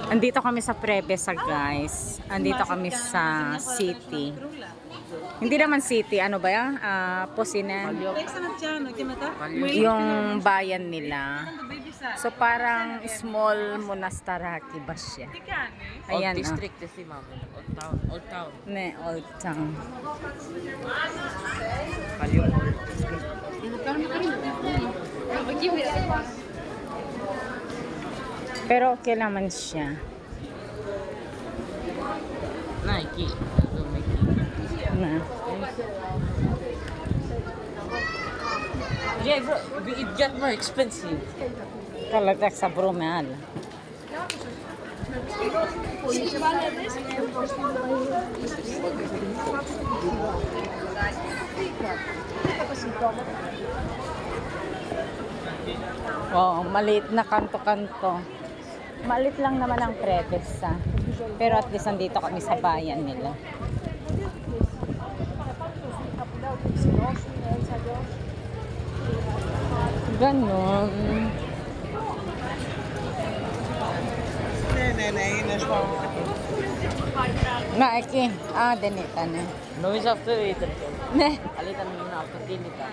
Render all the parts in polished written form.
Andito kami sa Prevesa, guys. Andito kami sa city. Hindi naman city, ano ba yan? Posinan. Yung bayan nila. So parang small monastaraki ba siya? Ayan, Old district si ma'am. Old town. Old town. Ne, old town. Kalyong old. Pero okay naman siya. Nike. Na. Yeah, bro. It got more expensive. Kalagak sa Brumel. Oh, maliit na kanto-kanto. Maliit lang naman ang Prevesa. Pero at least nandito kami sa bayan nila. Ganon. Na, iki. Denita na. No is after it. Ne. Alitan mo na after tinita.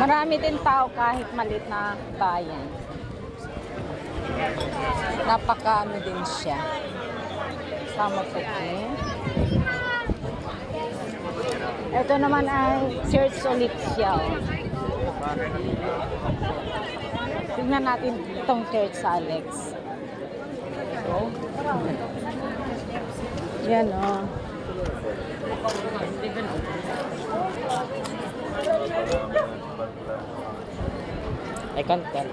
Marami din tao kahit maliit na bayan. Napakaano din siya. Sama po eh. Ito naman ay church ulit siya. Oh. Tingnan natin itong church sa Alex. Yan oh. I can't tell.